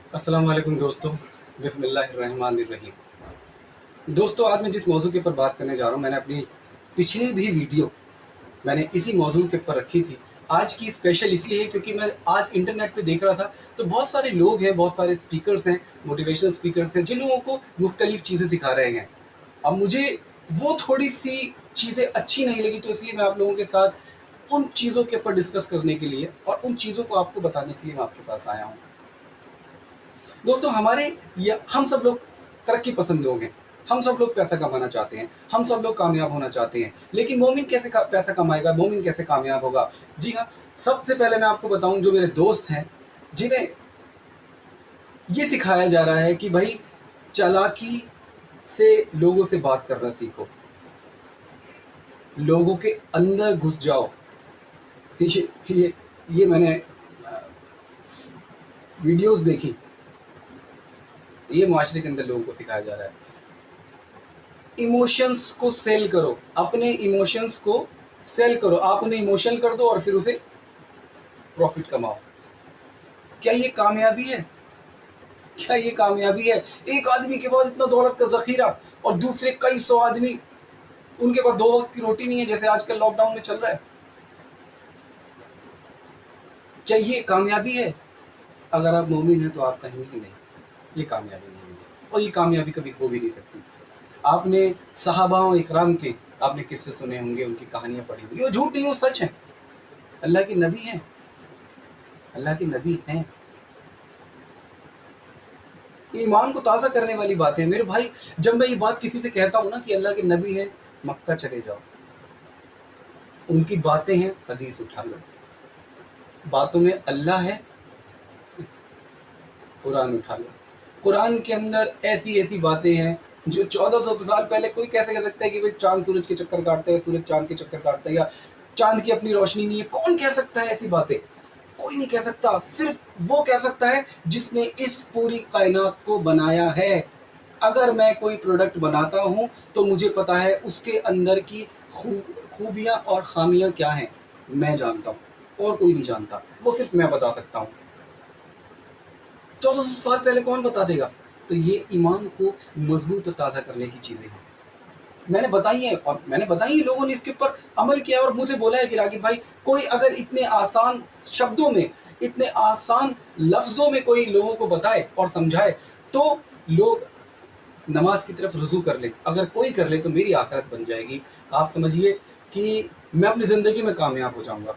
अस्सलाम वालेकुम दोस्तों, बिस्मिल्लाहिर्रहमानिर्रहीम। दोस्तों, आज मैं जिस मौजू के ऊपर बात करने जा रहा हूँ, मैंने अपनी पिछली भी वीडियो मैंने इसी मौजू के ऊपर रखी थी। आज की स्पेशल इसलिए है क्योंकि मैं आज इंटरनेट पे देख रहा था, तो बहुत सारे लोग हैं, बहुत सारे स्पीकर्स हैं, मोटिवेशनल स्पीकर्स हैं, जिन लोगों को मुख्तलिफ चीज़ें सिखा रहे हैं। अब मुझे वो थोड़ी सी चीज़ें अच्छी नहीं लगी, तो इसलिए मैं आप लोगों के साथ उन चीज़ों के ऊपर डिस्कस करने के लिए और उन चीज़ों को आपको बताने के लिए मैं आपके पास आया हूँ। दोस्तों, हम सब लोग तरक्की पसंद लोग हैं। हम सब लोग पैसा कमाना चाहते हैं, हम सब लोग कामयाब होना चाहते हैं। लेकिन मोमिन कैसे पैसा कमाएगा, मोमिन कैसे कामयाब होगा? जी हाँ, सबसे पहले मैं आपको बताऊं, जो मेरे दोस्त हैं, जिन्हें ये सिखाया जा रहा है कि भाई चालाकी से लोगों से बात करना सीखो, लोगों के अंदर घुस जाओ। ये मैंने वीडियोस देखी, ये मुआशरे के अंदर लोगों को सिखाया जा रहा है। इमोशंस को सेल करो, अपने इमोशंस को सेल करो। आप उन्हें इमोशनल कर दो और फिर उसे प्रॉफिट कमाओ। क्या ये कामयाबी है? क्या ये कामयाबी है? एक आदमी के पास इतना दौलत का जखीरा और दूसरे कई सौ आदमी, उनके पास 2 वक्त की रोटी नहीं है, जैसे आजकल लॉकडाउन में चल रहा है। क्या ये कामयाबी है? अगर आप मोमिन हैं तो आप कहेंगे कि नहीं, ये कामयाबी नहीं है, और ये कामयाबी कभी हो भी नहीं सकती। आपने सहाबाओं इकराम के आपने किस्से सुने होंगे, उनकी कहानियां पढ़ी होंगी, वो झूठ नहीं, वो सच है। अल्लाह के नबी हैं, अल्लाह के नबी हैं। ईमान को ताज़ा करने वाली बातें हैं मेरे भाई। जब मैं ये बात किसी से कहता हूँ ना कि अल्लाह के नबी है, मक्का चले जाओ, उनकी बातें हैं, हदीस उठा लो। बातों में अल्लाह है, कुरान उठा लो। कुरान के अंदर ऐसी ऐसी बातें हैं जो 1400 साल पहले कोई कैसे कह सकता है कि भाई चांद सूरज के चक्कर काटता है, सूरज चांद के चक्कर काटता है, या चांद की अपनी रोशनी नहीं है। कौन कह सकता है ऐसी बातें? कोई नहीं कह सकता। सिर्फ वो कह सकता है जिसने इस पूरी कायनात को बनाया है। अगर मैं कोई प्रोडक्ट बनाता हूं तो मुझे पता है उसके अंदर की खूबियां और खामियां क्या हैं, मैं जानता हूं, और कोई नहीं जानता। वो सिर्फ मैं बता सकता हूं। 1400 साल पहले कौन बता देगा? तो ये ईमान को मजबूत और ताज़ा करने की चीज़ें हैं, मैंने बताई है, और मैंने बताई, लोगों ने इसके ऊपर अमल किया और मुझे बोला है कि रागिब भाई, कोई अगर इतने आसान शब्दों में, इतने आसान लफ्ज़ों में कोई लोगों को बताए और समझाए तो लोग नमाज की तरफ रुजू कर ले। अगर कोई कर ले तो मेरी आखिरत बन जाएगी। आप समझिए कि मैं अपनी ज़िंदगी में कामयाब हो जाऊंगा।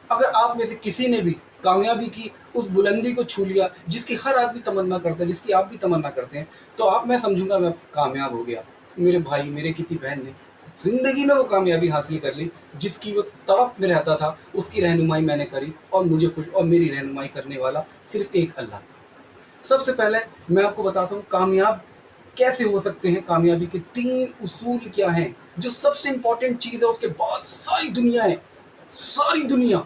अगर आप में से किसी ने भी कामयाबी की उस बुलंदी को छू लिया जिसकी हर आदमी तमन्ना करता है, जिसकी आप भी तमन्ना करते हैं, तो आप, मैं समझूंगा मैं कामयाब हो गया। मेरे भाई, मेरे किसी बहन ने ज़िंदगी में वो कामयाबी हासिल कर ली जिसकी वो तड़प में रहता था, उसकी रहनुमाई मैंने करी, और मुझे खुश, और मेरी रहनुमाई करने वाला सिर्फ एक अल्लाह। सबसे पहले मैं आपको बताता हूँ कामयाब कैसे हो सकते हैं। कामयाबी के 3 उसूल क्या हैं, जो सबसे इंपॉर्टेंट चीज़ है। उसके बाद सारी दुनिया है, सारी दुनिया,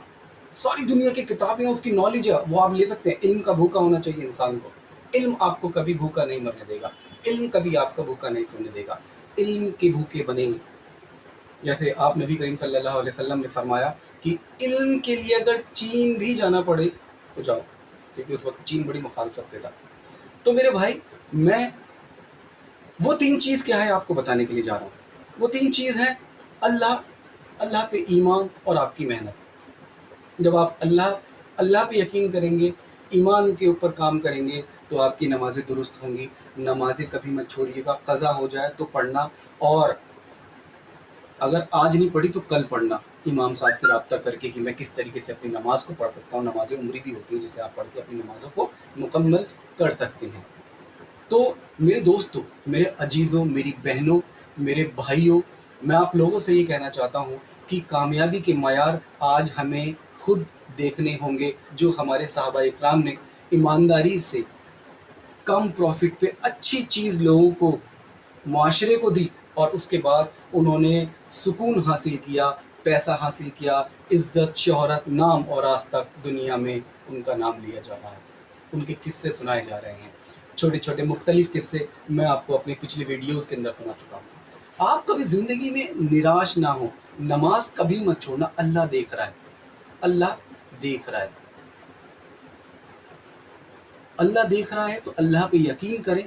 सारी दुनिया की किताबें, उसकी नॉलेज है, वो आप ले सकते हैं। इल्म का भूखा होना चाहिए इंसान को। इल्म आपको कभी भूखा नहीं मरने देगा, इल्म कभी आपको भूखा नहीं सोने देगा। इल्म के भूखे बनेंगे। जैसे आप नबी करीम सल्लल्लाहु अलैहि वसल्लम ने फरमाया कि इल्म के लिए अगर चीन भी जाना पड़े तो जाओ, क्योंकि उस वक्त चीन बड़ी मुखालफत पे था। तो मेरे भाई, मैं वो 3 चीज़ क्या है आपको बताने के लिए जा रहा हूँ। वो 3 चीज़ हैं अल्लाह, अल्लाह पे ईमान और आपकी मेहनत। जब आप अल्लाह पे यकीन करेंगे, ईमान के ऊपर काम करेंगे, तो आपकी नमाज़ें दुरुस्त होंगी। नमाज़ें कभी मत छोड़िएगा, क़ज़ा हो जाए तो पढ़ना, और अगर आज नहीं पढ़ी तो कल पढ़ना। इमाम साहब से रब्ता करके कि मैं किस तरीके से अपनी नमाज को पढ़ सकता हूँ। नमाज़ उम्री भी होती है जिसे आप पढ़ के अपनी नमाज़ों को मुकम्मल कर सकते हैं। तो मेरे दोस्तों, मेरे अजीज़ों, मेरी बहनों, मेरे भाइयों, मैं आप लोगों से ये कहना चाहता हूँ कि कामयाबी के मयार आज हमें खुद देखने होंगे, जो हमारे सहाबा इकराम ने ईमानदारी से कम प्रॉफिट पे अच्छी चीज़ लोगों को, माशरे को दी, और उसके बाद उन्होंने सुकून हासिल किया, पैसा हासिल किया, इज़्ज़त, शोहरत, नाम, और आज तक दुनिया में उनका नाम लिया जा रहा है। उनके किस्से सुनाए जा रहे हैं, छोटे छोटे मुख्तलिफ किस्से मैं आपको अपनी पिछली वीडियोज़ के अंदर सुना चुका हूँ। आप कभी ज़िंदगी में निराश ना हो, नमाज कभी मत छोड़ना। अल्लाह देख रहा है, अल्लाह देख रहा है। اللہ دیکھ رہا ہے تو اللہ پہ یقین کریں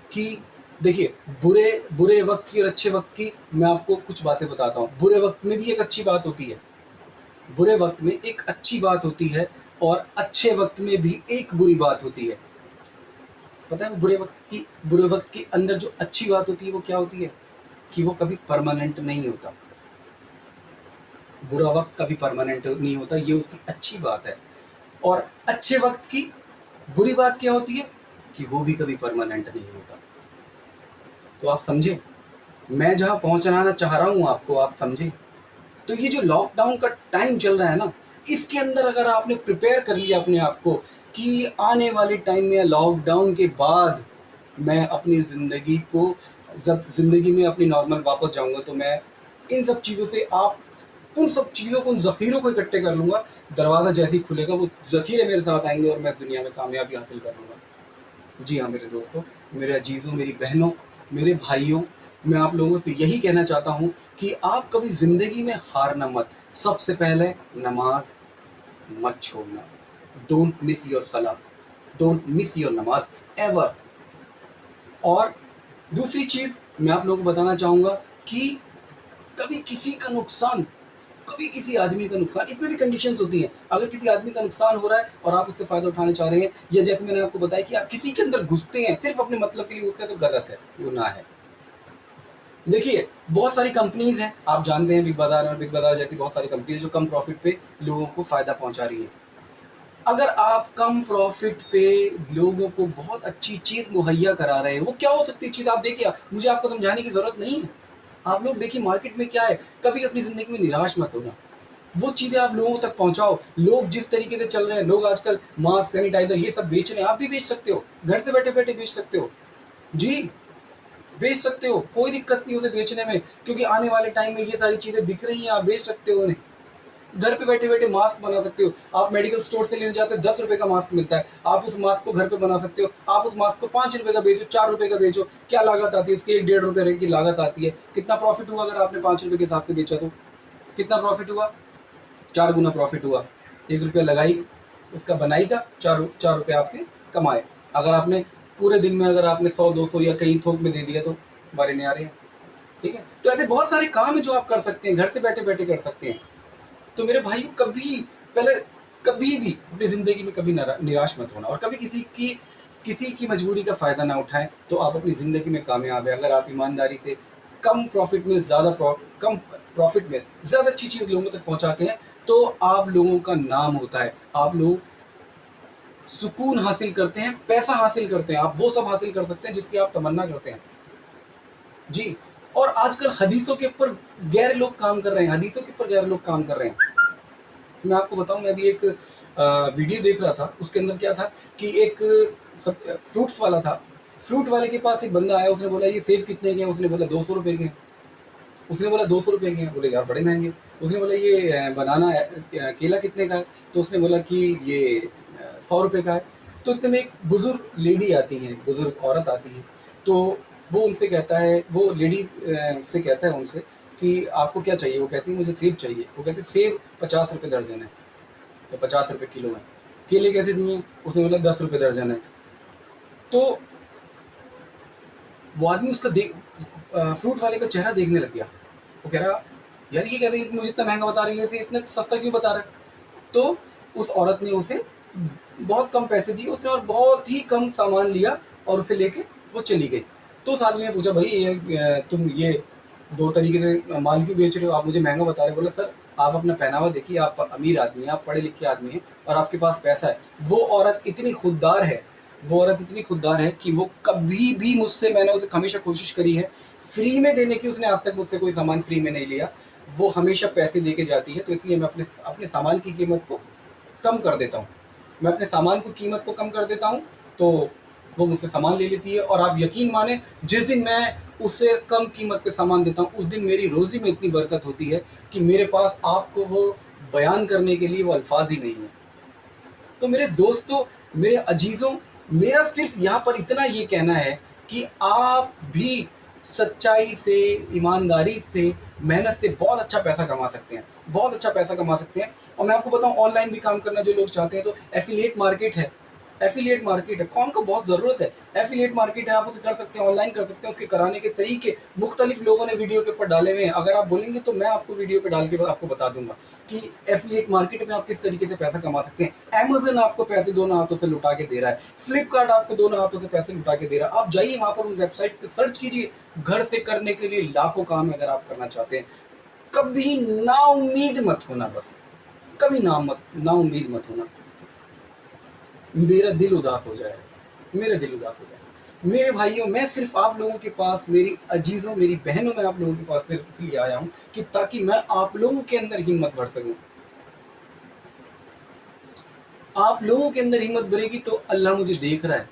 کہ دیکھیے برے وقت کی اور اچھے وقت کی میں آپ کو کچھ باتیں بتاتا ہوں. برے وقت میں بھی ایک اچھی بات ہوتی ہے, برے وقت میں ایک اچھی بات ہوتی ہے, اور اچھے وقت میں بھی ایک بری بات ہوتی ہے. پتہ ہے برے وقت کے اندر جو اچھی بات ہوتی ہے وہ کیا ہوتی ہے, کہ وہ کبھی پرماننٹ نہیں ہوتا. برا وقت کبھی پرماننٹ نہیں ہوتا, یہ اس کی اچھی بات ہے. اور اچھے وقت کی بری بات کیا ہوتی ہے, کہ وہ بھی کبھی پرماننٹ نہیں ہوتا. تو آپ سمجھیں, میں جہاں پہنچانا چاہ رہا ہوں آپ کو, آپ سمجھیں. تو یہ جو لاک ڈاؤن کا ٹائم چل رہا ہے نا, اس کے اندر اگر آپ نے پریپیئر کر لیا اپنے آپ کو کہ آنے والے ٹائم میں لاک ڈاؤن کے بعد میں اپنی زندگی کو, جب زندگی میں اپنی نارمل واپس جاؤں گا, تو میں ان سب چیزوں سے ان سب چیزوں کو, ان ذخیروں کو اکٹھے کر لوں گا. دروازہ جیسے ہی کھلے گا وہ ذخیرے میرے ساتھ آئیں گے اور میں دنیا میں کامیابی حاصل کر لوں گا. جی ہاں میرے دوستوں, میرے عزیزوں, میری بہنوں, میرے بھائیوں, میں آپ لوگوں سے یہی کہنا چاہتا ہوں کہ آپ کبھی زندگی میں ہارنا مت. سب سے پہلے نماز مت چھوڑنا. ڈونٹ مس یور صلاح, ڈونٹ مس یور نماز ایور. اور دوسری چیز میں آپ لوگوں کو بتانا چاہوں گا کہ کبھی کسی کا نقصان, کبھی کسی آدمی کا نقصان, اس میں بھی کنڈیشنز ہوتی ہیں. اگر کسی آدمی کا نقصان ہو رہا ہے اور آپ اس سے فائدہ اٹھانا چاہ رہے ہیں, یا جیسے میں نے آپ کو بتایا کہ آپ کسی کے اندر گھستے ہیں صرف اپنے مطلب کے لیے گھستے ہیں, تو غلط ہے, گناہ ہے. دیکھیے بہت ساری کمپنیز ہیں, آپ جانتے ہیں بگ بازار اور بگ بازار جیسی بہت ساری کمپنیز جو کم پروفٹ پہ لوگوں کو فائدہ پہنچا رہی ہیں. اگر آپ کم پروفٹ پہ لوگوں کو بہت اچھی چیز مہیا کرا رہے ہیں, وہ کیا ہو سکتی چیز آپ دیکھیے, مجھے آپ کو سمجھانے کی ضرورت نہیں ہے. آپ لوگ دیکھیے مارکیٹ میں کیا ہے, کبھی اپنی زندگی میں نراش مت ہونا. وہ چیزیں آپ لوگوں تک پہنچاؤ. لوگ جس طریقے سے چل رہے ہیں, لوگ آج کل ماسک, سینیٹائزر یہ سب بیچ رہے ہیں, آپ بھی بیچ سکتے ہو, گھر سے بیٹھے بیٹھے بیچ سکتے ہو. جی بیچ سکتے ہو, کوئی دقت نہیں اسے بیچنے میں, کیونکہ آنے والے ٹائم میں یہ ساری چیزیں بک رہی ہیں, آپ بیچ سکتے ہو انہیں. گھر پہ بیٹھے بیٹھے ماسک بنا سکتے ہو. آپ میڈیکل اسٹور سے لینے جاتے ہو, 10 روپے کا ماسک ملتا ہے, آپ اس ماسک کو گھر پہ بنا سکتے ہو. آپ اس ماسک کو 5 روپے کا بیچو, 4 روپے کا بیچو, کیا لاگت آتی ہے اس کی, 1-1.5 روپے کی لاگت آتی ہے. کتنا پروفٹ ہوا اگر آپ نے 5 روپے کے حساب سے بیچا, تو کتنا پروفٹ ہوا, 4 گنا پروفٹ ہوا. 1 روپیہ لگائی اس کا بنائی کا, 4 روپے آپ نے کمائے. اگر آپ نے پورے دن میں اگر آپ نے 100-200 یا کئی تھوک میں دے دیا تو بارے نہیں آ رہے ہیں. ٹھیک ہے, تو ایسے بہت سارے کام ہیں جو آپ کر سکتے ہیں, گھر سے بیٹھے بیٹھے کر سکتے ہیں. تو میرے بھائیو کبھی بھی اپنی زندگی میں کبھی نراش مت ہونا, اور کبھی کسی کی مجبوری کا فائدہ نہ اٹھائیں. تو آپ اپنی زندگی میں کامیاب ہیں. اگر آپ ایمانداری سے کم پروفٹ میں زیادہ اچھی چیز لوگوں تک پہنچاتے ہیں, تو آپ لوگوں کا نام ہوتا ہے. آپ لوگ سکون حاصل کرتے ہیں, پیسہ حاصل کرتے ہیں, آپ وہ سب حاصل کر سکتے ہیں جس کی آپ تمنا کرتے ہیں. جی, اور آج کل حدیثوں کے اوپر غیر لوگ کام کر رہے ہیں. میں آپ کو بتاؤں, میں بھی ایک ویڈیو دیکھ رہا تھا, اس کے اندر کیا تھا کہ ایک فروٹس والا تھا. فروٹ والے کے پاس ایک بندہ آیا, اس نے بولا یہ سیب کتنے کے ہیں, اس نے بولا 200 روپے کے ہیں. اس نے بولا 200 روپے کے ہیں, بولے یار بڑے مہنگے. اس نے بولا یہ بنانا کیلا کتنے کا ہے, تو اس نے بولا کہ یہ 100 روپے کا ہے. تو اتنے میں ایک بزرگ لیڈی آتی ہے, بزرگ عورت آتی ہے, تو وہ ان سے کہتا ہے, وہ لیڈی سے کہتا ہے ان سے کہ آپ کو کیا چاہیے. وہ کہتی ہے مجھے سیب چاہیے. وہ کہتے ہیں سیب 50 روپے درجن ہے, یا 50 روپے کلو ہے. کیلے کیسے دیے, اس نے بولا 10 روپے درجن ہے. تو وہ آدمی اس کا فروٹ والے کا چہرہ دیکھنے لگ گیا. وہ کہہ رہا یار یہ کہتے ہیں مجھے اتنا مہنگا بتا رہی ہے, اتنا سستا کیوں بتا رہا ہے. تو اس عورت نے اسے بہت کم پیسے دیے, اس نے اور بہت ہی کم سامان لیا اور اسے لے کے وہ چلی گئی. تو اس آدمی نے پوچھا بھائی تم یہ 2 طریقے سے مال کیوں بیچ رہے ہو, آپ مجھے مہنگا بتا رہے ہو. بولا سر آپ اپنا پہناوا دیکھیے, آپ امیر آدمی ہیں, آپ پڑھے لکھے آدمی ہیں, اور آپ کے پاس پیسہ ہے. وہ عورت اتنی خوددار ہے کہ وہ کبھی بھی مجھ سے, میں نے اسے ہمیشہ کوشش کری ہے فری میں دینے کی, اس نے آج تک مجھ سے کوئی سامان فری میں نہیں لیا. وہ ہمیشہ پیسے دے کے جاتی ہے. تو اس لیے میں اپنے سامان کی قیمت کو کم کر دیتا ہوں. تو وہ مجھ سے سامان لے لیتی ہے. اور آپ یقین مانیں, جس دن میں اسے کم قیمت پہ سامان دیتا ہوں, اس دن میری روزی میں اتنی برکت ہوتی ہے کہ میرے پاس آپ کو وہ بیان کرنے کے لیے وہ الفاظ ہی نہیں ہیں. تو میرے دوستوں, میرے عزیزوں, میرا صرف یہاں پر اتنا یہ کہنا ہے کہ آپ بھی سچائی سے, ایمانداری سے, محنت سے بہت اچھا پیسہ کما سکتے ہیں. اور میں آپ کو بتاؤں, آن لائن بھی کام کرنا جو لوگ چاہتے ہیں, تو ایفیلیٹ مارکیٹ ہے. एफिलिएट मार्केट है, कौन को बहुत ज़रूरत है, एफिलिएट मार्केट है, आप उसे कर सकते हैं, ऑनलाइन कर सकते हैं, उसके कराने के तरीके मुख्तलिफ लोगों ने वीडियो के ऊपर डाले हुए हैं। अगर आप बोलेंगे तो मैं आपको वीडियो पे डाल के आपको बता दूंगा कि एफिलिएट मार्केट में आप किस तरीके से पैसा कमा सकते हैं। अमेज़न आपको पैसे दोनों हाथों से लुटा के दे रहा है, फ्लिपकार्ट आपको दोनों हाथों से पैसे लुटा के दे रहा है। आप जाइए वहाँ पर उन वेबसाइट्स पे सर्च कीजिए, घर से करने के लिए लाखों काम अगर आप करना चाहते हैं। कभी नाउम्मीद मत होना, बस कभी नाउम्मीद मत होना। मेरा दिल उदास हो जाए, मेरा दिल उदास हो जाए। मेरे भाइयों, मैं सिर्फ आप लोगों के पास, मेरी अजीज़ों, मेरी बहनों, मैं आप लोगों के पास सिर्फ इसलिए आया हूँ कि ताकि मैं आप लोगों के अंदर हिम्मत भर सकूँ। आप लोगों के अंदर हिम्मत भरेगी तो अल्लाह मुझे देख रहा है।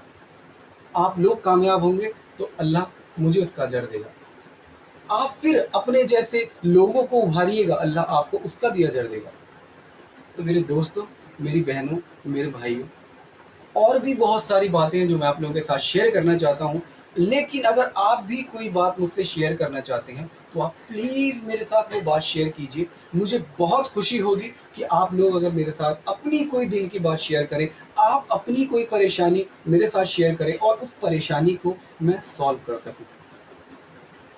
आप लोग कामयाब होंगे तो अल्लाह मुझे उसका अजर देगा। आप फिर अपने जैसे लोगों को उभारिएगा, अल्लाह आपको उसका भी अजर देगा। तो मेरे दोस्तों, मेरी बहनों, मेरे भाइयों, और भी बहुत सारी बातें हैं जो मैं आप लोगों के साथ शेयर करना चाहता हूँ, लेकिन अगर आप भी कोई बात मुझसे शेयर करना चाहते हैं तो आप प्लीज़ मेरे साथ वो बात शेयर कीजिए। मुझे बहुत खुशी होगी कि आप लोग अगर मेरे साथ अपनी कोई दिल की बात शेयर करें, आप अपनी कोई परेशानी मेरे साथ शेयर करें और उस परेशानी को मैं सॉल्व कर सकूँ।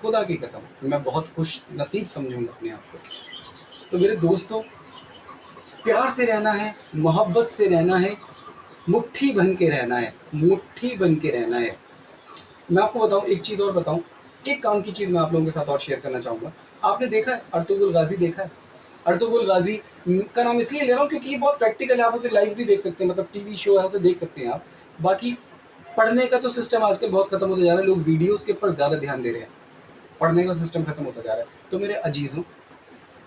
खुदा की कसम मैं बहुत खुश नसीब समझूंगा अपने आप को। तो मेरे दोस्तों, प्यार से रहना है, मोहब्बत से रहना है, मुट्ठी बन के रहना है, मुट्ठी बन के रहना है। मैं आपको बताऊं, एक चीज़ और बताऊं, एक काम की चीज़ मैं आप लोगों के साथ और शेयर करना चाहूँगा। आपने देखा है अर्तुगरुल गाजी, देखा है अर्तुगरुल गाजी का नाम इसलिए ले रहा हूँ क्योंकि ये बहुत प्रैक्टिकल है। आप उसे लाइव भी देख सकते हैं, मतलब टीवी शो है, उसे देख सकते हैं आप। बाकी पढ़ने का तो सिस्टम आजकल बहुत खत्म होता जा रहा है, लोग वीडियोज़ के ऊपर ज़्यादा ध्यान दे रहे हैं, पढ़ने का सिस्टम खत्म होता जा रहा है। तो मेरे अजीज़ों,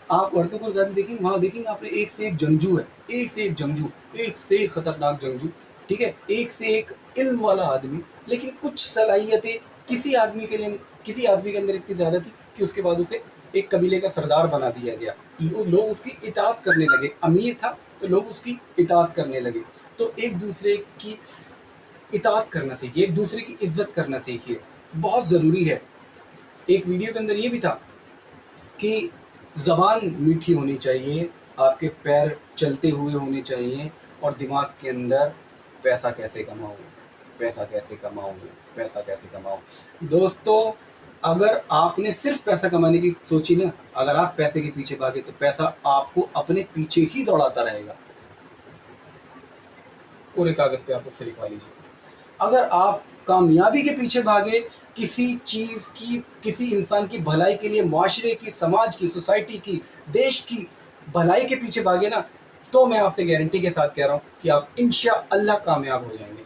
आप अर्तुगरुल गाजी देखेंगे, वहाँ देखेंगे आपने एक से एक जंगजू है, एक से एक जंगजू, एक से एक खतरनाक जंगजू, ठीक है, एक से एक इल्म वाला आदमी। लेकिन कुछ सलाहियतें किसी आदमी के अंदर इतनी ज़्यादा थी कि उसके बाद उसे एक कबीले का सरदार बना दिया गया। लोग उसकी इताअत करने लगे, अमीर था तो लोग उसकी इताअत करने लगे। तो एक दूसरे की इताअत करना सीखिए, एक दूसरे की इज्जत करना सीखिए, बहुत ज़रूरी है। एक वीडियो के अंदर ये भी था कि ज़बान मीठी होनी चाहिए, आपके पैर चलते हुए होने चाहिए, और दिमाग के अंदर पैसा कैसे कमाऊँ, पैसा कैसे कमाऊँ, पैसा कैसे कमाऊँ। दोस्तों, अगर आपने सिर्फ पैसा कमाने की सोची ना, अगर आप पैसे के पीछे भागे तो पैसा आपको अपने पीछे ही दौड़ाता रहेगा। पूरे कागज़ पे आप उससे लिखवा लीजिए। अगर आप कामयाबी के पीछे भागे, किसी चीज़ की, किसी इंसान की भलाई के लिए, माशरे की, समाज की, सोसाइटी की, देश की भलाई के पीछे भागे ना, तो मैं आपसे गारंटी के साथ कह रहा हूँ कि आप इंशाअल्लाह कामयाब हो जाएंगे।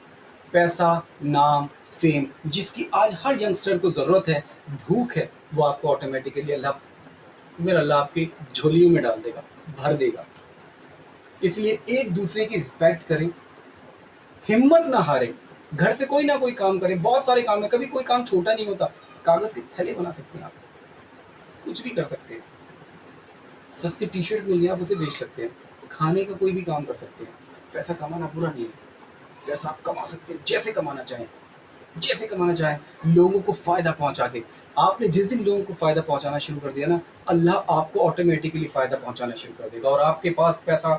पैसा, नाम, फेम, जिसकी आज हर यंगस्टर को ज़रूरत है, भूख है, वो आपको ऑटोमेटिकली अल्लाह आपकी झोलियों में डाल देगा, भर देगा। इसलिए एक दूसरे की रिस्पेक्ट करें, हिम्मत ना हारें, घर से कोई ना कोई काम करें। बहुत सारे काम है, कभी कोई काम छोटा नहीं होता। कागज़ के थैले बना सकते हैं आप, कुछ भी कर सकते हैं, सस्ती टी शर्ट मिल गई आप उसे बेच सकते हैं, खाने का कोई भी काम कर सकते हैं। पैसा कमाना बुरा नहीं है, पैसा आप कमा सकते हैं जैसे कमाना चाहें, जैसे कमाना चाहें, लोगों को फ़ायदा पहुंचा के। आपने जिस दिन लोगों को फ़ायदा पहुंचाना शुरू कर दिया ना, अल्लाह आपको ऑटोमेटिकली फ़ायदा पहुंचाना शुरू कर देगा। और आपके पास पैसा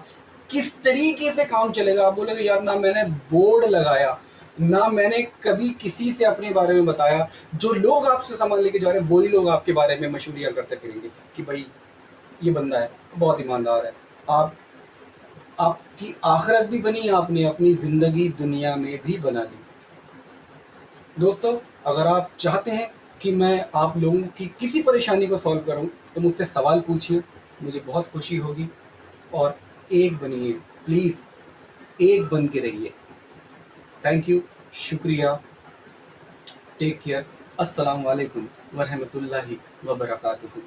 किस तरीके से काम चलेगा, आप बोलेंगे यार ना मैंने बोर्ड लगाया, ना मैंने कभी किसी से अपने बारे में बताया, जो लोग आपसे सामान लेके जा रहे हैं वही लोग आपके बारे में मशहूरियाँ करते फिरेंगे कि भाई ये बंदा है, बहुत ईमानदार है। आपकी आखिरत भी बनी, आपने अपनी ज़िंदगी दुनिया में भी बना ली। दोस्तों, अगर आप चाहते हैं कि मैं आप लोगों की किसी परेशानी को सॉल्व करूं, तो मुझसे सवाल पूछिए, मुझे बहुत खुशी होगी। और एक बनिए, प्लीज़ एक बन के रहिए। थैंक यू, शुक्रिया, टेक केयर, अस्सलाम वालेकुम व रहमतुल्लाहि व बरकातुहू।